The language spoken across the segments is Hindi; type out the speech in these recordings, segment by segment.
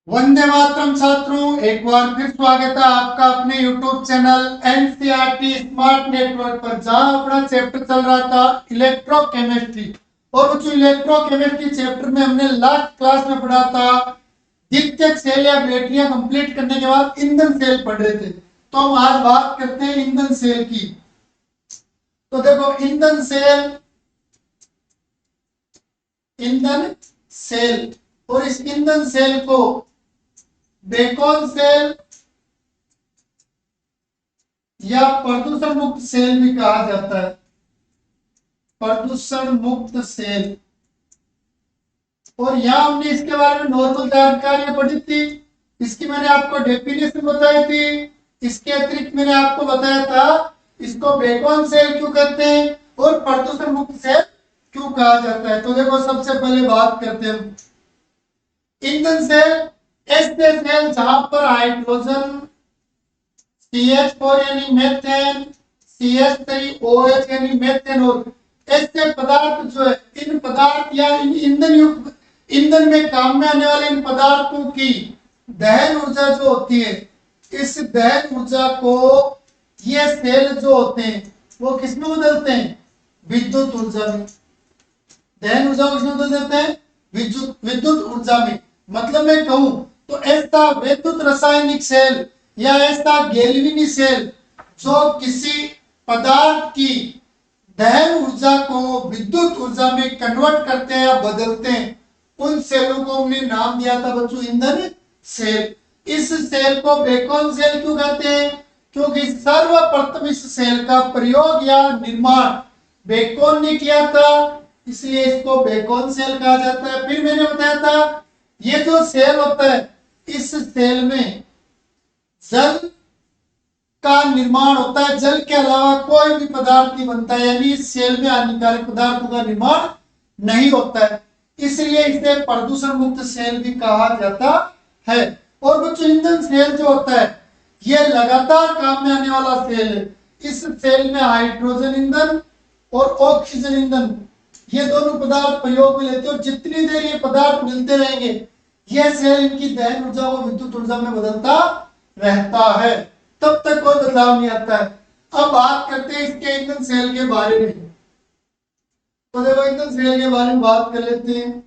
वंदे मातरम छात्रों, एक बार फिर स्वागत है आपका अपने YouTube channel NCERT smart network पर, जहां अपना चैप्टर चल रहा था इलेक्ट्रोकेमिस्ट्री। और उस इलेक्ट्रोकेमिस्ट्री चैप्टर में हमने लास्ट क्लास में पढ़ा था द्वितीयक सेल या बैटरियां कंप्लीट करने के बाद ईंधन सेल पढ़ रहे थे। तो हम आज बात करते हैं ईंधन सेल की। तो देखो, ईंधन सेल और इस ईंधन सेल को बेकन सेल या प्रदूषण मुक्त सेल भी कहा जाता है। प्रदूषण मुक्त सेल। और यहां हमने इसके बारे में नॉर्मल जानकारी पढ़ी थी। इसकी मैंने आपको डेफिनेशन बताई थी। इसके अतिरिक्त मैंने आपको बताया था इसको बेकन सेल क्यों कहते हैं और प्रदूषण मुक्त सेल क्यों कहा जाता है। तो देखो, सबसे पहले बात करते हैं ईंधन सेल। ऐसे सेल जहां पर हाइड्रोजन CH4 यानी मेथेन, CH3OH यानी मेथेन और ऐसे पदार्थ जो है, इन पदार्थ या इन ईंधन में काम में आने वाले इन पदार्थों की दहन ऊर्जा जो होती है, इस दहन ऊर्जा को ये सेल जो होते हैं वो किसमें बदलते हैं? विद्युत ऊर्जा में। दहन ऊर्जा को किसमें बदल देते हैं? विद्युत ऊर्जा में। मतलब मैं कहूं तो ऐसा विद्युत रासायनिक सेल या ऐसा गैल्वेनिक सेल जो किसी पदार्थ की दहन ऊर्जा को विद्युत ऊर्जा में कन्वर्ट करते हैं या बदलते हैं, उन सेलों को हमने नाम दिया था बच्चों ईंधन सेल। इस सेल को बेकन सेल क्यों कहते हैं? क्योंकि सर्वप्रथम इस सेल का प्रयोग या निर्माण बेकन ने किया था, इसलिए इसको बेकन सेल कहा जाता है। फिर मैंने बताया था ये जो सेल होता है, इस सेल में जल का निर्माण होता है। जल के अलावा कोई भी पदार्थ नहीं बनता है, यानी इस सेल में हानिकारक पदार्थों का निर्माण नहीं होता है, इसलिए इसे प्रदूषण मुक्त सेल भी कहा जाता है। और बच्चों, ईंधन सेल जो होता है यह लगातार काम में आने वाला सेल है। इस सेल में हाइड्रोजन ईंधन और ऑक्सीजन ईंधन ये दोनों पदार्थ प्रयोग में लेते हैं और जितनी देर ये पदार्थ मिलते रहेंगे यह सेल इनकी दहन ऊर्जा को विद्युत ऊर्जा में बदलता रहता है, तब तक कोई बदलाव नहीं आता है। अब बात करते हैं इसके ईंधन सेल के बारे में। तो देखो, ईंधन सेल के बारे में बात कर लेते हैं।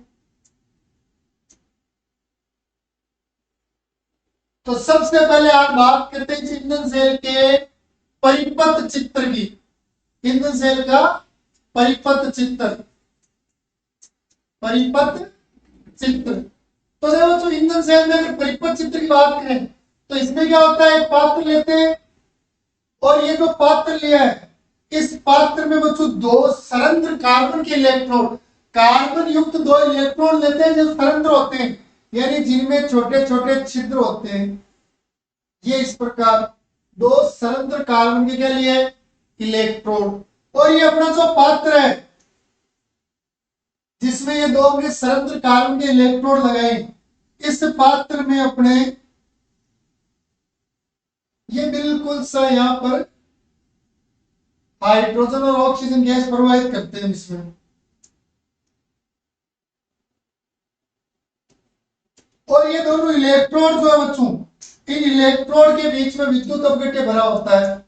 तो सबसे पहले आप बात करते हैं ईंधन सेल के परिपथ चित्र की। ईंधन सेल का परिपथ चित्र। परिपथ चित्र। तो देखो, जो ईंधन सेल में अगर परिपथ चित्र की बात करें तो इसमें क्या होता है, एक पात्र लेते हैं और ये जो पात्र लिया है, इस पात्र में बच्चों दो सरंध्र कार्बन के इलेक्ट्रोड, कार्बन युक्त दो इलेक्ट्रोड लेते हैं जो सरंध्र होते हैं, यानी जिनमें छोटे छोटे छिद्र होते हैं। ये इस प्रकार दो सरंध्र कार्बन के क्या लिए इलेक्ट्रोड, और ये अपना जो पात्र है जिसमें ये दो हमने सरंध्र कार्बन के इलेक्ट्रोड लगाए, इस पात्र में अपने ये बिल्कुल सा यहां पर हाइड्रोजन और ऑक्सीजन गैस प्रवाहित करते हैं इसमें। और ये दोनों इलेक्ट्रोड जो है बच्चों, इन इलेक्ट्रोड के बीच में विद्युत अपघट्य भरा होता है।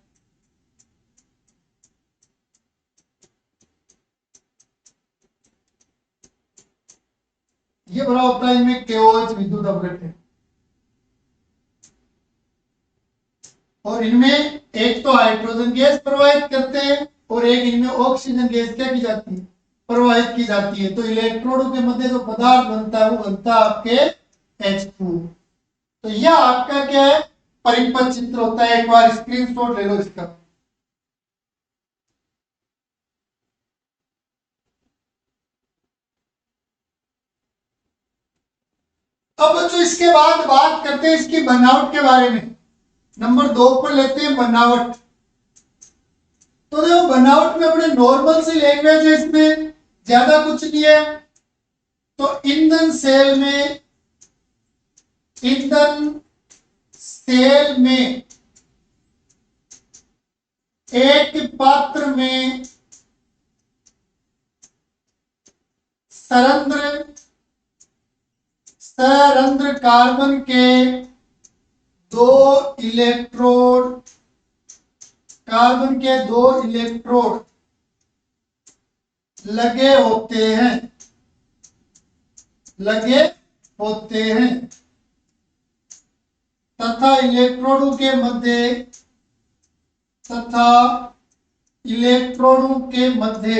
ये भरा होता है इनमें KOH विद्युत अपघट्य। और इनमें एक तो हाइड्रोजन गैस प्रवाहित करते हैं और एक इनमें ऑक्सीजन गैस क्या की जाती है, प्रवाहित की जाती है। तो इलेक्ट्रोडों के मध्य जो पदार्थ बनता है वो बनता है आपके H2। तो यह आपका क्या है, परिपथ चित्र होता है। एक बार स्क्रीनशॉट ले लो इसका। अब जो इसके बाद बात करते हैं इसकी बनावट के बारे में। नंबर 2 पर लेते हैं बनावट। तो देखो, बनावट में अपने नॉर्मल सी लैंग्वेज है, इसमें ज्यादा कुछ नहीं है। तो ईंधन सेल में एक पात्र में सरंध्र सरंध्र कार्बन के दो इलेक्ट्रोड, कार्बन के दो इलेक्ट्रोड लगे होते हैं, लगे होते हैं तथा इलेक्ट्रोडों के मध्य, तथा इलेक्ट्रोडों के मध्य,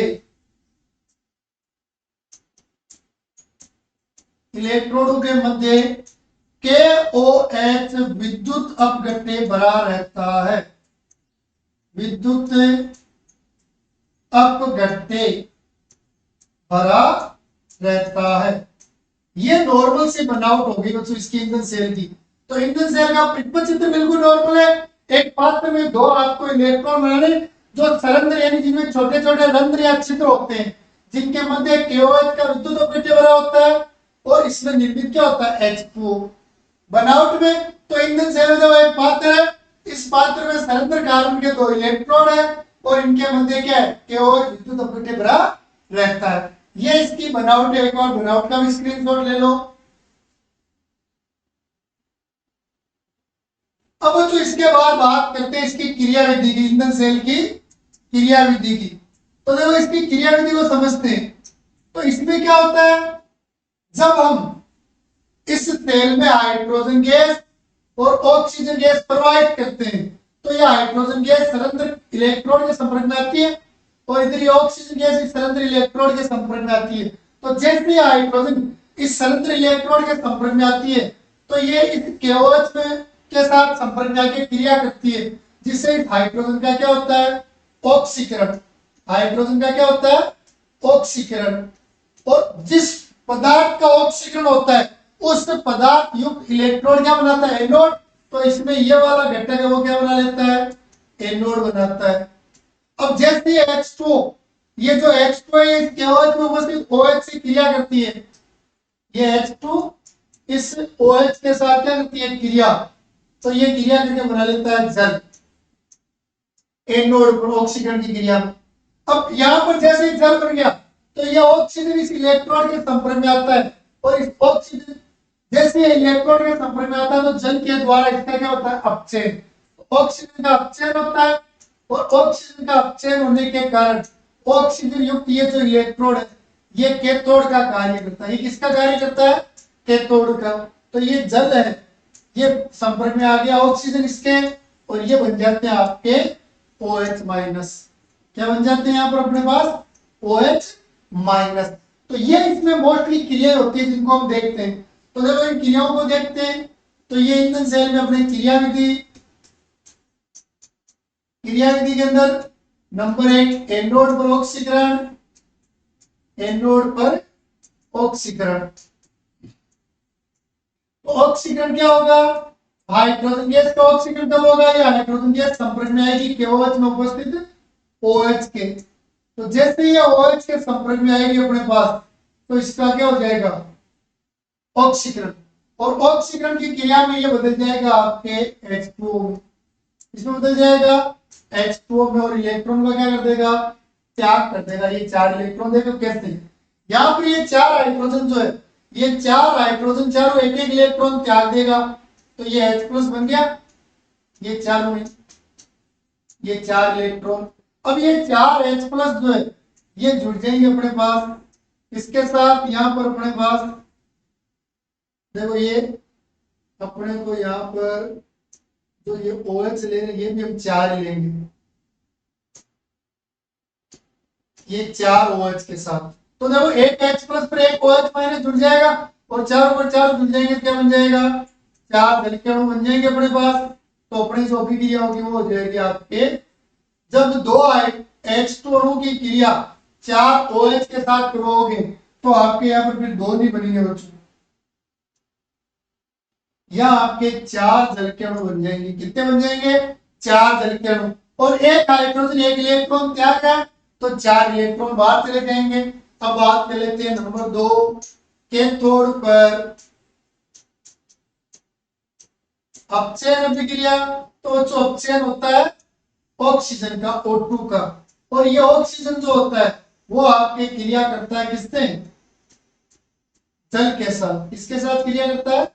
इलेक्ट्रोडों के मध्य KOH विद्युत अपघट्य भरा रहता है, विद्युत अपघट्य भरा रहता है। ये नॉर्मल से बनावट होगी बच्चों इसकी ईंधन सेल की। तो ईंधन सेल का चित्र बिल्कुल नॉर्मल है। एक पात्र में दो आपको इलेक्ट्रॉन बनाने जो सरंध्र यानी जिनमें छोटे छोटे रंध्र या छिद्र होते हैं, जिनके मध्य KOH का विद्युत अपघट्य भरा होता है और इसमें निर्मित क्या होता है H2O बनावट में। तो ईंधन सेल जो एक पात्र है, इस पात्र में सरंध्र कार्बन के दो इलेक्ट्रोड है और इनके मध्य क्या है KOH विद्युत अपघट्य भरा रहता है। ये इसकी बनावट है। एक और बनावट का भी स्क्रीनशॉट ले लो। अब जो इसके बाद बात करते हैं इसकी क्रियाविधि की, ईंधन सेल की क्रियाविधि की। तो देखो इसकी क्रियाविधि को समझते हैं। तो इसमें क्या होता है, जब हम इस सेल में हाइड्रोजन गैस और ऑक्सीजन गैस प्रवाहित करते हैं तो यह हाइड्रोजन गैस सरंध्र इलेक्ट्रोड के संपर्क में आती है और इधर ऑक्सीजन गैस इस सरंध्र इलेक्ट्रोड के संपर्क में आती है। तो जैसे हाइड्रोजन इस सरंध्र इलेक्ट्रोड के संपर्क में आती है तो ये इस KOH में के साथ संपर्क में आके क्रिया करती है, जिससे इस हाइड्रोजन का क्या होता है ऑक्सीकरण। हाइड्रोजन का क्या होता है ऑक्सीकरण। और जिस पदार्थ का ऑक्सीकरण होता है उस पदार्थ युक्त इलेक्ट्रोड क्या बनाता है एनोड। तो इसमें ये वाला घटक है वो क्या बना लेता है एनोड बनाता है। अब जैसे H2O, ये जो H2 है इस KOH में उपस्थित OH से क्रिया करती है, ये H2 इस OH के साथ क्या करती है क्रिया, तो ये क्रिया करके बना लेता है जल एनोड पर ऑक्सीकरण की क्रिया। अब यहां पर जैसे ही जल बन गया तो ये ऑक्सीजन इस इलेक्ट्रोड के संपर्क में आता है और इस ऑक्सीजन जैसे इलेक्ट्रोड के संपर्क में आता है तो जल के द्वारा इसका क्या होता है अपचयन। ऑक्सीजन का अपचयन होता है और ऑक्सीजन का अपचयन होने के कारण ऑक्सीजन युक्त ये जो इलेक्ट्रोड है ये कैथोड का कार्य करता है। ये किसका कार्य करता है कैथोड का। तो ये जल है, ये संपर्क में आ गया ऑक्सीजन इसके और ये बन जाते हैं आपके OH माइनस। क्या बन जाते हैं यहाँ पर अपने पास OH माइनस। तो ये इसमें मोस्टली क्रिया होती है जिनको हम देखते हैं। तो जब इन क्रियाओं को देखते हैं तो ये ईंधन सेल में अपने क्रियाविधि के अंदर नंबर 1 एनोड पर ऑक्सीकरण, एनोड पर ऑक्सीकरण। तो ऑक्सीकरण क्या होगा, हाइड्रोजन गैस का ऑक्सीकरण कब होगा, या हाइड्रोजन गैस संपर्क में आएगी KOH में उपस्थित OH के। तो जैसे ये OH के संपर्क में आएगी अपने पास तो इसका क्या हो जाएगा ऑक्सीकरण। और ऑक्सीकरण की क्रिया में ये बदल जाएगा आपके H2O में, इसमें बदल जाएगा H2O में और इलेक्ट्रॉन को क्या कर देगा त्याग कर देगा। ये 4 इलेक्ट्रॉन देखो कैसे, यहाँ पर ये 4 हाइड्रोजन जो है ये 4 हाइड्रोजन चारों एक एक इलेक्ट्रॉन त्याग देगा तो ये H प्लस बन गया। ये चारों में ये 4 इलेक्ट्रॉन, अब ये 4 H प्लस जो है ये जुड़ जाएंगे अपने पास इसके साथ। यहाँ पर अपने पास देखो ये अपने को यहाँ पर जो ये OH ले रहे ये भी हम 4 ही लेंगे, ये 4 OH के साथ। तो देखो एक H प्लस पर एक OH माइनस जुड़ जाएगा और 4 पर 4 जुड़ जाएंगे क्या बन जाएगा 4 जल के अणु बन जाएंगे अपने पास। तो अपनी जो अभिक्रिया होगी वो हो जाएगी आपके, जब 2 H2 अणु की क्रिया 4 OH के साथ करोगे तो आपके यहाँ पर फिर 2 नहीं बनेंगे बच्चों, या आपके 4 जल के अणु बन जाएंगे। कितने बन जाएंगे 4 जल के अणु और एक हाइड्रोजन एक इलेक्ट्रॉन त्याग है तो 4 इलेक्ट्रॉन बाहर चले जाएंगे। अब बात कर लेते हैं नंबर 2 कैथोड पर अपचयन अभिक्रिया। तो जो अपचयन होता है ऑक्सीजन का O2 का, और ये ऑक्सीजन जो होता है वो आपके क्रिया करता है किससे जल के साथ, किसके साथ क्रिया करता है,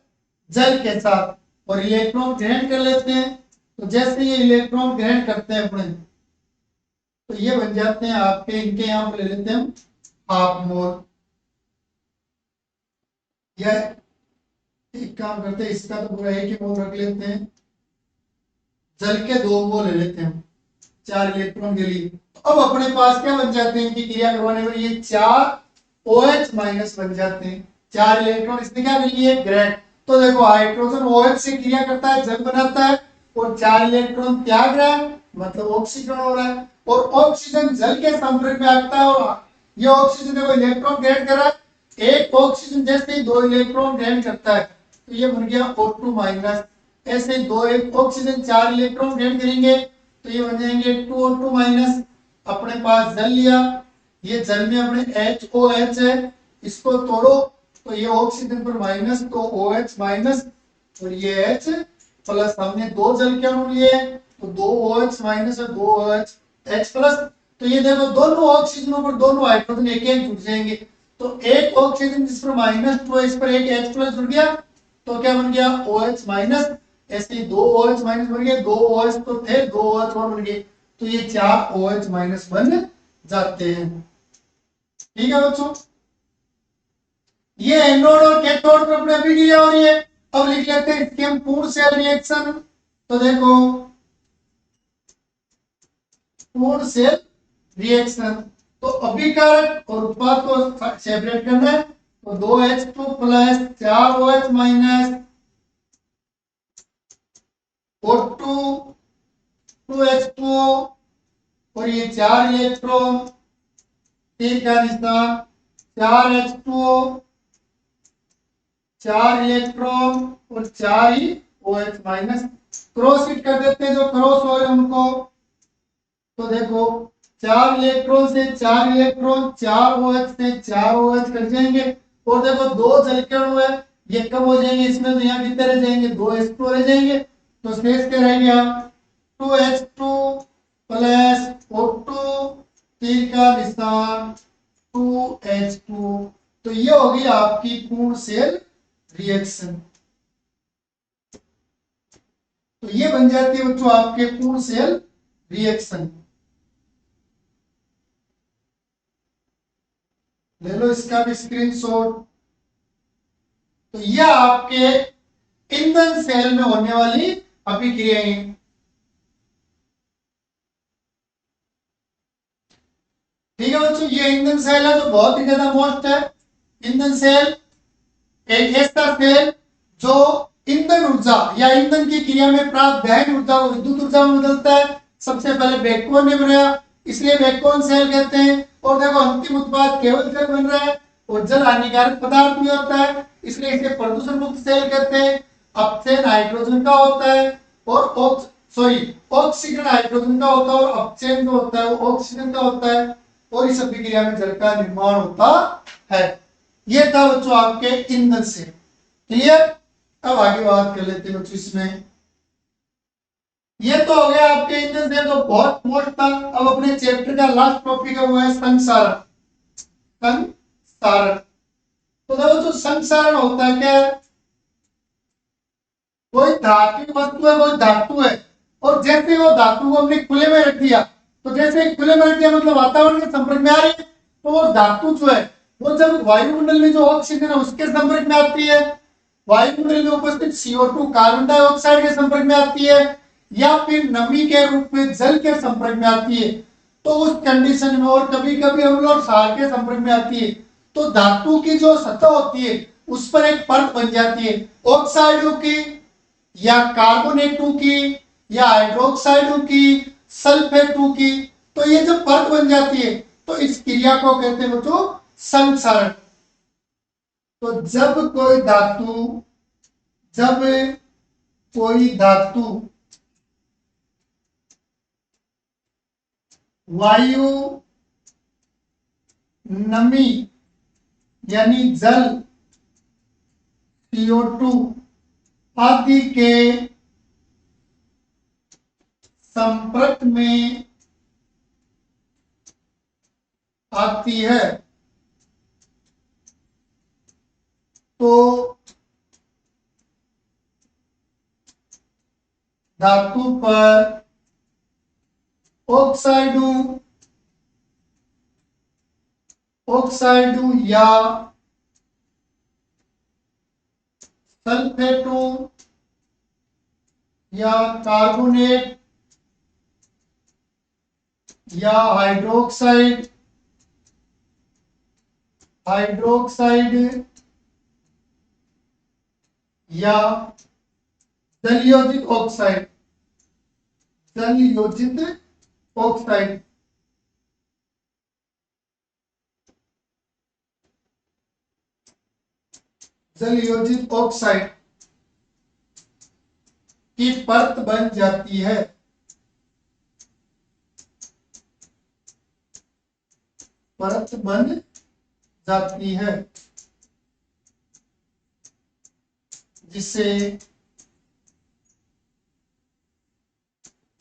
जल के साथ, और इलेक्ट्रॉन ग्रहण कर लेते हैं। तो जैसे ये इलेक्ट्रॉन ग्रहण करते हैं अपने, तो ये बन जाते हैं आपके, इनके यहां पर ले लेते हैं हम हाफ मोल, या एक काम करते हैं, इसका तो पूरा एक ही मोल रख लेते हैं, जल के 2 मोल ले लेते हैं हम 4 इलेक्ट्रॉन के लिए। तो अब अपने पास क्या बन जाते हैं, इनकी क्रिया करवाने पर ये 4 OH माइनस बन जाते हैं। 4 इलेक्ट्रॉन इसने क्या कर लिए, ग्रहण। तो देखो हाइड्रोजन OH से क्रिया करता है, जल बनाता है, और 4 इलेक्ट्रॉन त्याग रहा है, मतलब ऑक्सीजन हो रहा है, और ऑक्सीजन जल के संपर्क में आता है, और ये ऑक्सीजन देखो इलेक्ट्रॉन ग्रहण कर रहा है। एक ऑक्सीजन जैसे ही 2 इलेक्ट्रॉन ग्रहण करता है, तो ये बन गया O2 माइनस। ऐसे ही 2 एक ऑक्सीजन 4 इलेक्ट्रॉन ग्रहण करेंगे, तो ये बन जाएंगे 2O2 माइनस। अपने पास जल लिया, ये जल में अपने HOH है, इसको तोड़ो, तो ये ऑक्सीजन पर माइनस, तो OH माइनस, और ये H प्लस। हमने 2 जल के अणु लिए, तो 2 OH माइनस और 2 OH H प्लस। तो ये देखो दोनों ऑक्सीजनों पर दोनों हाइड्रोजन एक एक जुड़ जाएंगे, तो एक ऑक्सीजन जिस पर माइनस 2 इस पर एक H प्लस जुड़ गया, तो क्या बन गया, OH माइनस। ऐसे 2 OH माइनस बन गए, 2 OH तो थे, 2 OH और बन गए, तो ये 4 OH माइनस बन जाते हैं। ठीक है बच्चों, ये एनोड और कैथोड पर अपने अभी क्रिया हो रही है। अब लिख लेते हैं इसके हम पूर्ण सेल रिएक्शन। तो देखो पूर्ण सेल रिएक्शन, तो अभिकारक और उत्पाद को सेपरेट करना है। तो 2H2 plus 4OH minus O2 2H2, और ये 4 इलेक्ट्रॉन, तीर का निशान, 4H2 4 इलेक्ट्रॉन और 4 ही OH माइनस। क्रॉस हिट कर देते हैं जो क्रॉस हो रहे हैं उनको। तो देखो 4 इलेक्ट्रॉन से 4 इलेक्ट्रॉन, 4 OH से 4 OH कट जाएंगे, और देखो 2 जल के अणु है, ये कब हो जाएंगे इसमें, तो यहाँ कितने रह जाएंगे, 2 H2 रह जाएंगे। तो शेष क्या रह गया, 2H2 प्लस O2, तीर का निशान, 2H2। तो ये होगी आपकी पूर्ण सेल रिएक्शन। तो ये बन जाती है बच्चों आपके पूर्ण सेल रिएक्शन। ले लो इसका भी स्क्रीनशॉट। तो यह आपके ईंधन सेल में होने वाली अभिक्रियाएं। ठीक है बच्चों, ये ईंधन सेल है जो बहुत ही ज्यादा मोस्ट है। ईंधन सेल एक ऐसा सेल जो ईंधन ऊर्जा या ईंधन की क्रिया में प्राप्त दहन ऊर्जा को विद्युत ऊर्जा में बदलता है। सबसे पहले बेकन ने बनाया, इसलिए बेकन सेल कहते हैं। और देखो अंतिम उत्पाद केवल जल बन रहा है, और जल हानिकारक पदार्थ भी होता है, इसलिए इसे प्रदूषण मुक्त सेल कहते हैं। अपचयन हाइड्रोजन का होता है, और ऑक्सीजन हाइड्रोजन का होता है, और अपचयन जो होता है वो ऑक्सीजन का होता है, और इस अभिक्रिया में जल का निर्माण होता है। ये था बच्चों आपके ईंधन से। क्लियर, अब आगे बात कर लेते हैं बच्चों इसमें। ये तो हो गया आपके ईंधन से, तो बहुत मोस्ट था। अब अपने चैप्टर का लास्ट टॉपिक है वो है संसारण। संसारण, तो देखो जो संसारण होता है क्या है, कोई धातु वस्तु है, कोई धातु है, और जैसे वो धातु को हमने खुले में रख दिया, तो जैसे खुले में रख दिया मतलब वातावरण के संपर्क में आ रही है, तो वो धातु जो है वो जब वायुमंडल में जो ऑक्सीजन है उसके संपर्क में आती है, वायुमंडल में उपस्थित CO2 कार्बन डाइऑक्साइड के संपर्क में आती है, या फिर नमी के रूप में जल के संपर्क में आती है, तो उस कंडीशन में, और कभी कभी अम्ल और क्षार के संपर्क में आती है, तो धातु की जो सतह होती है उस पर एक परत बन जाती है, ऑक्साइडों की या कार्बोनेटों की या हाइड्रोक्साइडों की, सल्फेटों की। तो ये जो परत बन जाती है, तो इस क्रिया को कहते हैं बच्चों संसारण। तो जब कोई धातु वायु, नमी यानी जल, CO2 आदि के संपर्क में आती है, तो धातु पर ऑक्साइडू या सल्फेटू या कार्बोनेट या हाइड्रोक्साइड या जलयोजित ऑक्साइड जलयोजित ऑक्साइड की परत बन जाती है। परत बन जाती है जिसे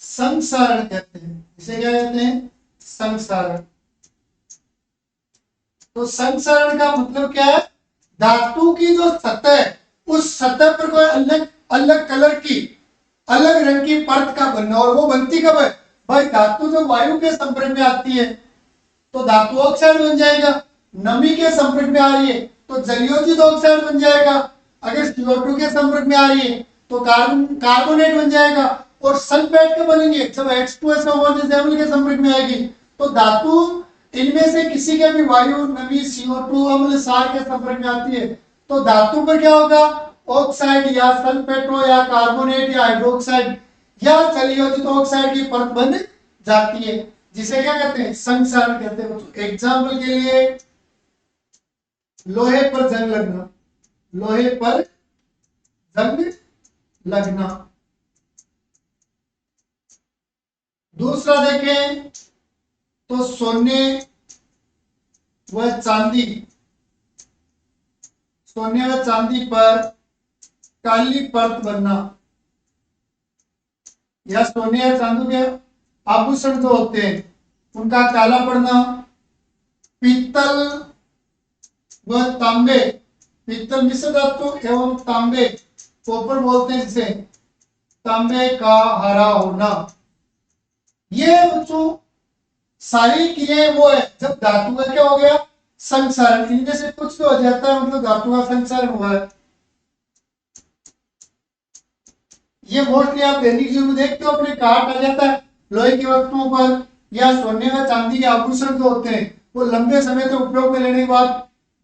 संसारण कहते हैं। इसे क्या कहते हैं? संसारण। तो संसारण का मतलब क्या है? धातु की जो सतह है उस सतह पर कोई अलग अलग कलर की अलग रंग की परत का बनना। और वो बनती कब है भाई? धातु जो वायु के संपर्क में आती है तो धातु ऑक्साइड बन जाएगा। नमी के संपर्क में आ रही है तो जलयोजित ऑक्साइड बन जाएगा। अगर CO2 के संपर्क में आ रही है तो कार्बोनेट बन जाएगा। और सल्फेट के बनेंगे जब H2SO4 के संपर्क में आएगी तो धातु इनमें से किसी के भी वायु, नमी, CO2, अम्ल, क्षार के संपर्क में आती है तो धातु पर क्या होगा? ऑक्साइड या सल्फेटो या कार्बोनेट या हाइड्रोक्साइड या जलयोजित ऑक्साइड की परत बन जाती है जिसे क्या कहते हैं? संसारण कहते हैं। एग्जाम्पल के लिए लोहे पर जंग लगना, लोहे पर जंग लगना। दूसरा देखें तो सोने व चांदी पर काली परत बनना या सोने या चांदी के आभूषण जो होते हैं उनका काला पड़ना। पीतल व तांबे, पीतल मिश्र धातु एवं तांबे, कॉपर बोलते हैं जिसे, तांबे का हरा होना। ये बच्चों सारी क्रियाएं वो है जब धातु का क्या हो गया? संसारण। इनमें से कुछ तो हो जाता है मतलब धातु का संसारण हुआ है। ये मोस्टली आप दैनिक जीवन में देखते हो, अपने काट आ जाता है लोहे की वस्तुओं पर या सोने व चांदी के आभूषण जो होते हैं वो लंबे समय तक उपयोग में लेने के बाद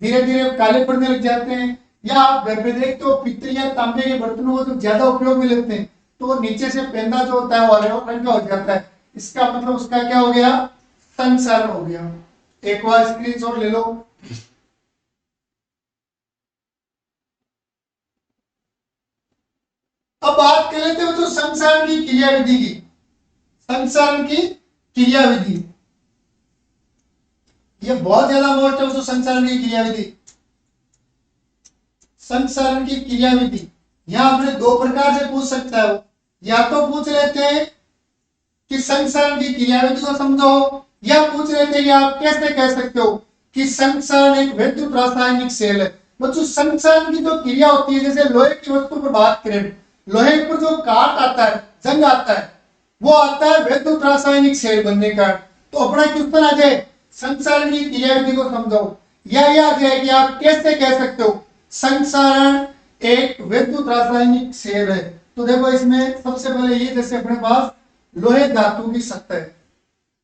धीरे धीरे काले पड़ने लग जाते हैं। या आप घर पे देखते हो पित्तल या तांबे के बर्तनों को जो ज्यादा उपयोग में लेते हैं तो वो नीचे से पेंदा जो होता है वो रंग का हो जाता है। इसका मतलब उसका क्या हो गया? संसारण हो गया। एक बार स्क्रीनशॉट ले लो। अब बात कर लेते हो तो संसारण की क्रियाविधि की। संसारण की क्रियाविधि ये बहुत ज्यादा मोस्ट है। तो संसारण की क्रियाविधि, संसारण की क्रियाविधि यहां आपने दो प्रकार से पूछ सकता है। या तो पूछ लेते हैं कि संसारण की क्रियाविधि को समझो, या पूछ लेते हैं कि आप कैसे कह सकते हो कि संसारण एक विद्युत रासायनिक सेल है। बच्चों संसारण की जो क्रिया होती है, जैसे लोहे की वस्तु पर बात करें, लोहे पर जो काट आता है, जंग आता है, वो आता है विद्युत रासायनिक सेल बनने का। तो अपना क्वेश्चन आ जाए संसारण की क्रियाविधि को समझो, या आ जाए कि आप कैसे कह सकते हो संसारण एक विद्युत रासायनिक सेल है। तो देखो इसमें सबसे पहले ये, जैसे अपने पास लोहे धातु की सतह है।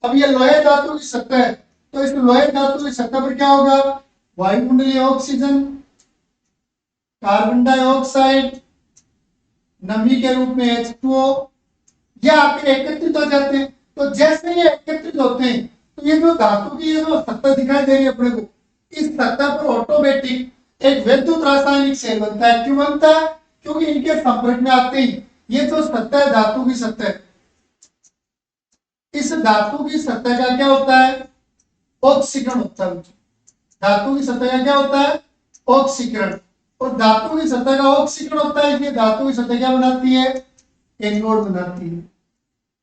अब ये लोहे धातु की सतह है तो इस लोहे धातु की सतह पर क्या होगा? वायुमंडलीय ऑक्सीजन, कार्बन डाइऑक्साइड, नमी के रूप में H2O ये आपके एकत्रित हो जाते हैं। तो जैसे ये एकत्रित होते हैं तो ये जो धातु की ये जो सतह दिखाई दे रही है अपने को, इस सतह पर ऑटोमेटिक एक विद्युत रासायनिक सेल बनता है। क्यों बनता है? क्योंकि इनके संपर्क में आते ही ये जो सतह है धातु की सतह, इस धातु की सतह का क्या होता है? ऑक्सीकरण होता है। धातु की सतह का क्या होता है? ऑक्सीकरण। और धातु की सतह का ऑक्सीकरण होता है इसलिए धातु की सतह क्या बनाती है? एनोड बनाती है।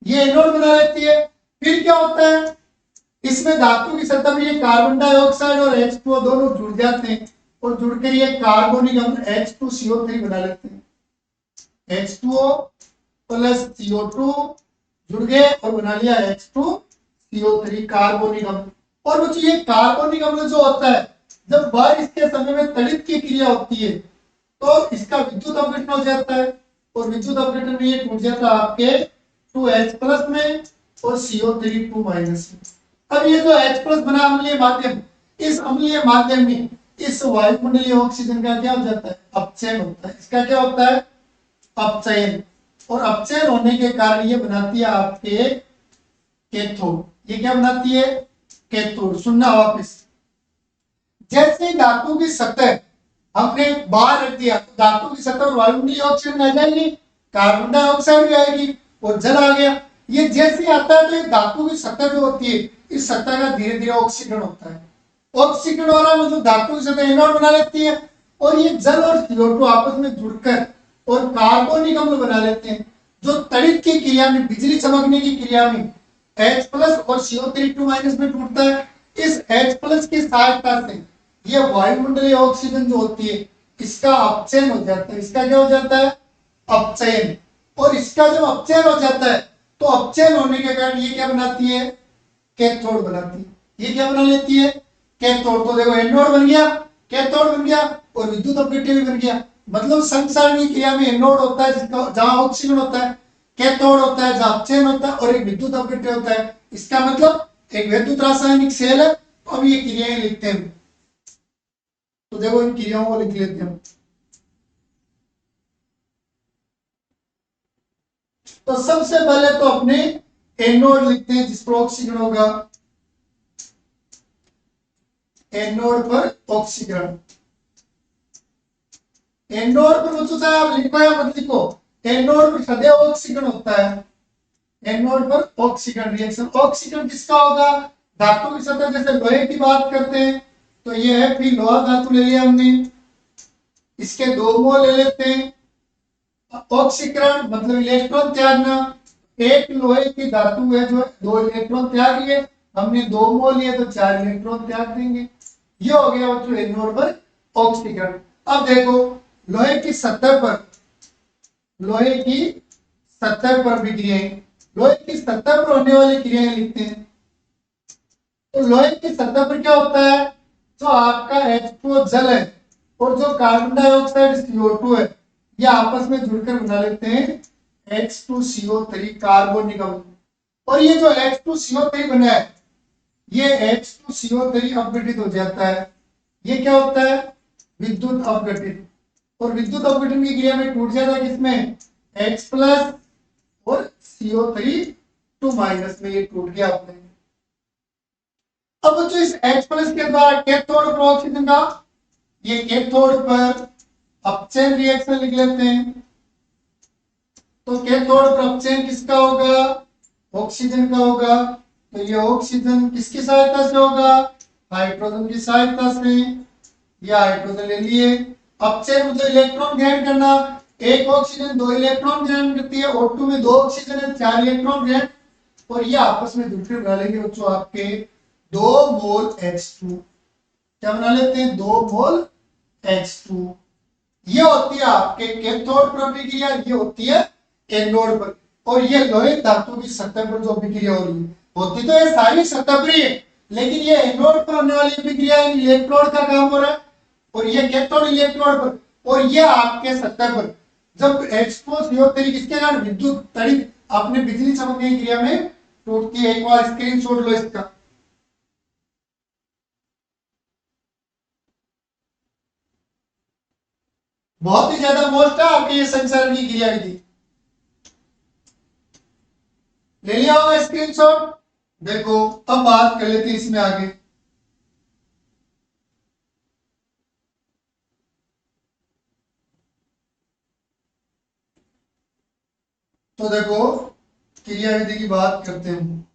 ये एनोड बना लेती है। फिर क्या होता है? इसमें धातु की सतह में ये कार्बन डाइऑक्साइड और H2O दोनों जुड़ जाते हैं और जुड़कर ये कार्बोनिक अम्ल H2CO3 बना लेते हैं। H2O प्लस CO2 जुड़ गए और बना लिया H2CO3 कार्बोनिक अम्ल। और बच्चों ये कार्बोनिक अम्ल जो होता है जब बारिश के समय में तड़ित की क्रिया होती है तो इसका विद्युत अपघटन हो जाता है और विद्युत अपघटन में ये टूट जाता है आपके 2H प्लस में और CO3 2 माइनस में। अब ये जो H प्लस बना अम्लीय माध्यम, इस अम्लीय माध्यम में इस वायुमंडलीय ऑक्सीजन का क्या हो जाता है? अपचयन होता है। इसका क्या होता है? अपचयन। और अपचयन होने के कारण ये बनाती है आपके कैथोड। ये क्या बनाती है? कैथोड। सुनना वापस, जैसे धातु की सतह हमने बाहर रख दिया तो धातु की सतह और वायुमंडलीय ऑक्सीजन आ जाएगी, कार्बन डाइऑक्साइड भी आएगी और जल आ गया। ये जैसे आता है तो एक धातु की सतह जो होती है इस सतह का धीरे धीरे ऑक्सीकरण होता है। ऑक्सीकरण वाला मतलब धातु की सतह एनोड बना लेती है और ये जल और CO2 आपस में जुड़कर और कार्बोनिक अम्ल बना लेते हैं, जो तड़ित की क्रिया में, बिजली चमकने की क्रिया में H प्लस और CO3 2 माइनस में टूटता है। इस H प्लस की सहायता से ये वायुमंडलीय ऑक्सीजन जो होती है इसका अपचयन हो जाता है। इसका क्या हो जाता है? अपचयन। और इसका जब अपचयन हो जाता है तो अपचयन होने के कारण ये क्या बनाती है? कैथोड बनाती है। ये क्या बना लेती है? कैथोड। तो देखो एनोड बन गया, कैथोड बन गया और विद्युत अपघट्य भी बन गया। मतलब संसरणीय क्रिया में एनोड होता है जिसका जहां ऑक्सीजन होता है, कैथोड होता है जहां अपचयन होता है और एक विद्युत अपघट्य होता है। इसका मतलब एक विद्युत रासायनिक सेल है। तो अब ये क्रियाएं लिखते हैं, तो देखो इन क्रियाओं को लिख लेते हैं। तो सबसे पहले तो अपने एनोड लिखते हैं जिस पर ऑक्सीजन होगा। एनोड पर ऑक्सीकरण। एनोड पर बच्चों चाहे आप लिखो या मत लिखो, एनोड पर सदैव ऑक्सीकरण होता है। एनोड पर ऑक्सीकरण रिएक्शन। ऑक्सीकरण किसका होगा? धातु की सतह, जैसे लोहे की बात करते हैं तो ये है, फिर लोहा धातु ले लिया हमने, इसके 2 मोल ले लेते हैं। ऑक्सीकरण मतलब इलेक्ट्रॉन त्यागना। एक लोहे की धातु है जो 2 इलेक्ट्रॉन त्याग लिए, हमने 2 मोल लिए तो 4 इलेक्ट्रॉन त्याग देंगे। ये हो गया बच्चों एनोड पर ऑक्सीकरण। अब देखो लोहे की सतह पर, लोहे की सतह पर भी क्रियाएं, लोहे की सतह पर होने वाली क्रियाएं लिखते हैं। तो लोहे की सतह पर क्या होता है? जो आपका H2O जल है और जो कार्बन डाइऑक्साइड CO2 है ये आपस में जुड़कर बना लेते हैं H2CO3 कार्बोनिक अम्ल। और ये जो H2CO3 बना है ये H2CO3 अपघटित हो जाता है। ये क्या होता है? विद्युत अपघटित। और विद्युत अपघटन की क्रिया में टूट जाता है किसमें? H प्लस और CO3 2 माइनस में ये टूट गया अपने। अब बच्चों इस H प्लस के द्वारा कैथोड पर ऑक्सीजन का, ये कैथोड पर अपचयन रिएक्शन लिख लेते हैं। तो कैथोड पर अपचयन किसका होगा? ऑक्सीजन का होगा। तो ये ऑक्सीजन किसकी सहायता से होगा? हाइड्रोजन की सहायता से। ये हाइड्रोजन ले लिए। अपचयन मतलब इलेक्ट्रॉन ग्रहण करना। एक ऑक्सीजन 2 इलेक्ट्रॉन ग्रहण करती है, O2 में 2 ऑक्सीजन है 4 इलेक्ट्रॉन ग्रहण, और ये आपस में जुड़कर बना लेंगे बच्चों आपके 2 मोल H2। क्या बना लेते हैं? 2 मोल H2। ये होती है आपके कैथोड पर अभिक्रिया, ये होती है एनोड पर। और ये लोहे धातु की सतह पर जो अभिक्रिया हो रही है, होती तो ये सारी सतह पर ही है, लेकिन ये एनोड पर होने वाली अभिक्रिया इलेक्ट्रोड का काम हो रहा है और ये कैथोड इलेक्ट्रोड पर। और ये आपके सतह पर जब H2CO3 किसके कारण? विद्युत तड़ित अपने बिजली चमकने की क्रिया में टूटती है। एक बार स्क्रीनशॉट लो इसका। बहुत ही ज्यादा मोस्ट है आपके ये संचरण की क्रिया विधि। ले लिया होगा स्क्रीनशॉट। देखो अब बात कर लेते हैं इसमें आगे। तो देखो क्रिया विधि की बात करते हैं।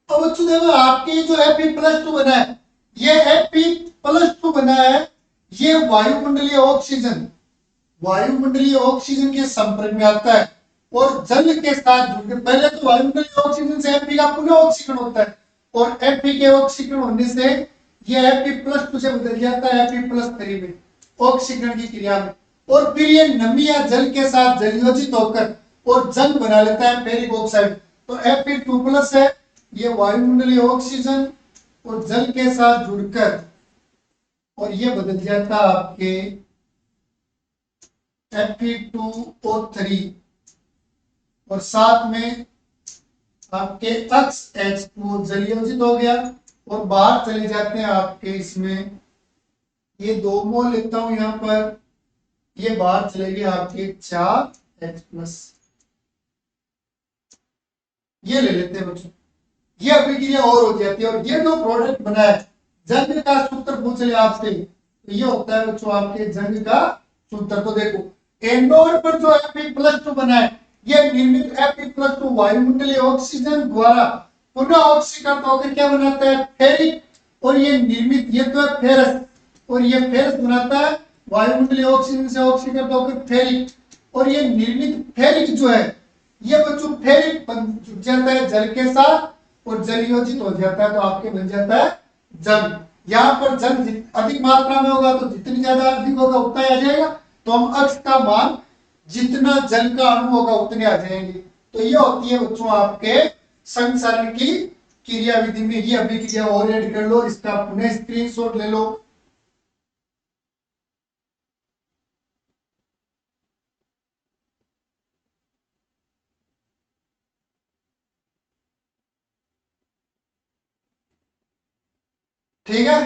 अब बच्चों देखो आपके जो Fe+2 बना है, ये Fe+2 बना है, ये वायुमंडलीय ऑक्सीजन के संपर्क में आता है और जल के साथ जुड़ के, पहले तो वायुमंडलीय ऑक्सीजन से Fe का पुनः ऑक्सीकरण होता है और Fe के ऑक्सीकरण होने से ये Fe+ से बदल जाता है Fe+3 में ऑक्सीकरण की क्रिया में, और फिर ये नमी या जल के साथ जलयोजित होकर और जंग बना लेता है फेरिक ऑक्साइड। तो Fe2+ है, ये वायुमंडलीय ऑक्सीजन और जल के साथ जुड़कर और ये बदल जाता है आपके Fe2O3 और साथ में आपके H2 जलयोजित हो गया और बाहर चले जाते हैं आपके इसमें, ये 2 मोल लेता हूं यहां पर, ये बाहर चलेगी आपके 4H+, ये ले लेते हैं बच्चों, ये अभिक्रिया और हो जाती है और ये जो प्रोडक्ट बना है, जंग का सूत्र पूछ ले आपसे, तो ये होता है बच्चों आपके जंग का सूत्र। तो देखो एनोड पर जो Fe+2 बना है, ये निर्मित Fe+2 वायुमंडलीय ऑक्सीजन द्वारा पुनः ऑक्सीकरण होकर क्या बनाता है फेरिक, और ये निर्मित, ये तो है फेरस, और ये फेरस बनाता है वायुमंडलीय ऑक्सीजन से ऑक्सीकरण होकर फेरिक, और ये निर्मित फेरिक जो है ये बच्चों फेरिक जुड़ जाता है जल के साथ और जलयोजित हो जाता है, तो आपके बन जाता है जल। यहाँ पर जल अधिक मात्रा में होगा तो जितनी ज्यादा अधिक होगा उतना ही आ जाएगा, तो हम अक्स का मान जितना जल का अणु होगा उतने आ जाएंगे। तो ये होती है बच्चों आपके संसरण की क्रिया विधि में, ये अभिक्रिया और ऐड कर लो, इसका पुनः स्क्रीनशॉट ले लो। ठीक है,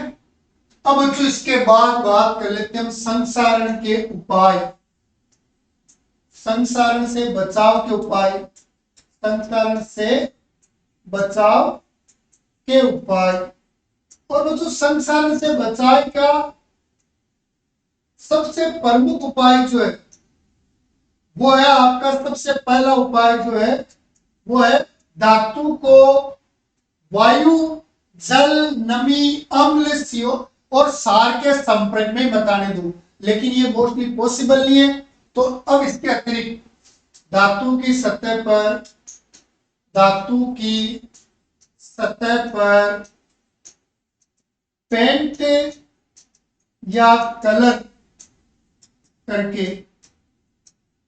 अब बच्चों इसके बाद बात कर लेते हैं हम संसारण के उपाय, संसारण से बचाव के उपाय, संसारण से बचाव के उपाय। और बच्चों संसारण से बचाव का सबसे प्रमुख उपाय जो है वो है आपका, सबसे पहला उपाय जो है वो है धातु को वायु, जल, नमी, अम्ल, सीओ और सार के संपर्क में बताने दो, लेकिन ये मोस्टली पॉसिबल नहीं है। तो अब इसके अतिरिक्त धातु की सतह पर, धातु की सतह पर पेंट या कलर करके,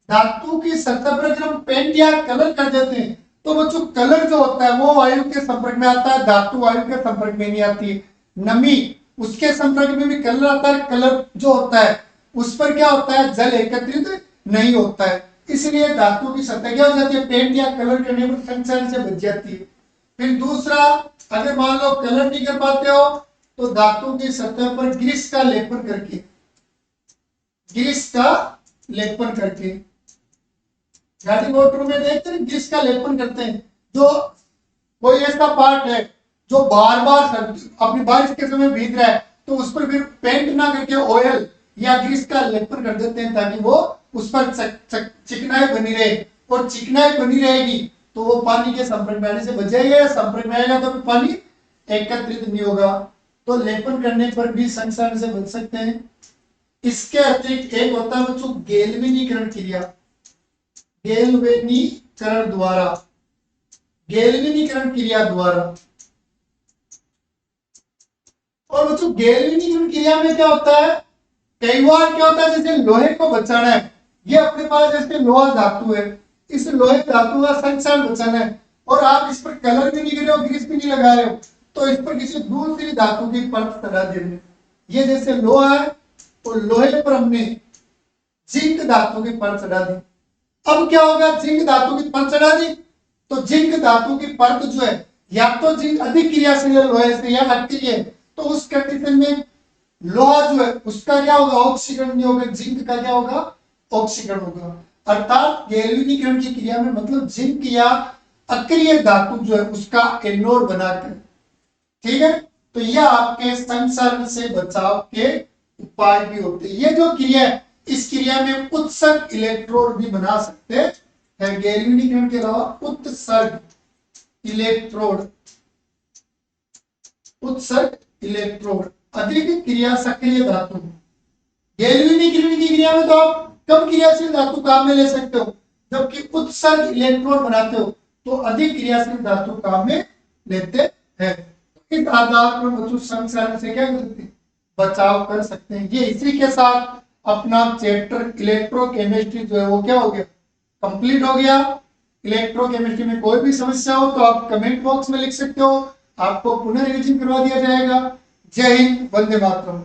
धातु की सतह पर अगर हम पेंट या कलर कर देते हैं तो बच्चों कलर जो होता है वो वायु के संपर्क में आता है, धातु वायु के संपर्क में नहीं आती है। नमी उसके संपर्क में भी कलर आता है, कलर जो होता है उस पर क्या होता है जल एकत्रित नहीं होता है, इसलिए धातु की सतह क्या हो जाती है पेंट या कलर करने पर संचरण से बच जाती है। फिर दूसरा, अगर मान लो कलर नहीं कर पाते हो तो धातु की सतह पर ग्रीस का लेपन करके, ग्रीस का लेपन करके, गाड़ी मोटर में देखते हैं ग्रीस का लेपन करते हैं, जो कोई ऐसा पार्ट है जो बार बार अपनी बारिश के समय भीग रहा है तो उस पर फिर पेंट ना करके ऑयल या ग्रीस का लेपन कर देते हैं ताकि वो उस पर चिकनाई बनी रहे, और चिकनाई बनी रहेगी तो वो पानी के संपर्क में आने से बच जाएगा, या संपर्क में आएगा तो पानी एकत्रित नहीं होगा। तो लेपन करने पर भी संसरण से बच सकते हैं। इसके अतिरिक्त एक होता है बच्चों गैल्वेनीकरण क्रिया, गैल्वेनीकरण द्वारा, गैल्वेनीकरण क्रिया द्वारा। और बच्चों गैल्वेनीकरण क्रिया में क्या होता है, कई बार क्या होता है जैसे लोहे को बचाना है, ये अपने पास जैसे लोहा धातु है, इस लोहे धातु का संचरण बचाना है और आप इस पर कलर भी नहीं कर रहे हो, ग्रीस भी नहीं लगा रहे हो, तो इस पर किसी दूसरी धातु की परत चढ़ा दे रहे। ये जैसे लोहा है तो लोहे पर हमने जिंक धातु की परत चढ़ा दी। अब क्या होगा, जिंक धातु की परत चढ़ा दी तो जिंक धातु की परत जो है या तो जिंक अधिक क्रियाशील है लोहे से या अक्रिय है, तो उस कंडीशन में लोहा जो है उसका क्या होगा ऑक्सीकरण नहीं होगा, जिंक का क्या होगा ऑक्सीकरण होगा। अर्थात गैल्वेनीकरण की क्रिया में मतलब जिंक या अक्रिय धातु जो है उसका एनोड बनाकर, ठीक है। तो यह आपके संसरण से बचाव के उपाय भी होते हैं। ये जो क्रिया है इस क्रिया में उत्सर्ग इलेक्ट्रोड भी बना सकते हैं, गैल्वेनीकरण के अलावा उत्सर्ग इलेक्ट्रोड, उत्सर्ग इलेक्ट्रोड अधिक क्रिया सक्रिय धातु। गैल्वेनीकरण की क्रिया में तो आप कम क्रियाशील धातु काम में ले सकते हो, जबकि उत्सर्ग इलेक्ट्रोड बनाते हो तो अधिक क्रियाशील धातु काम में लेते हैं। इस आधार पर बच्चों संचरण से क्या कर सकते हैं, बचाव कर सकते हैं। ये इसी के साथ अपना चैप्टर इलेक्ट्रोकेमिस्ट्री जो है वो क्या हो गया, कंप्लीट हो गया। इलेक्ट्रोकेमिस्ट्री में कोई भी समस्या हो तो आप कमेंट बॉक्स में लिख सकते हो, आपको पुनः रिवीजन करवा दिया जाएगा। जय हिंद, वंदे मातरम।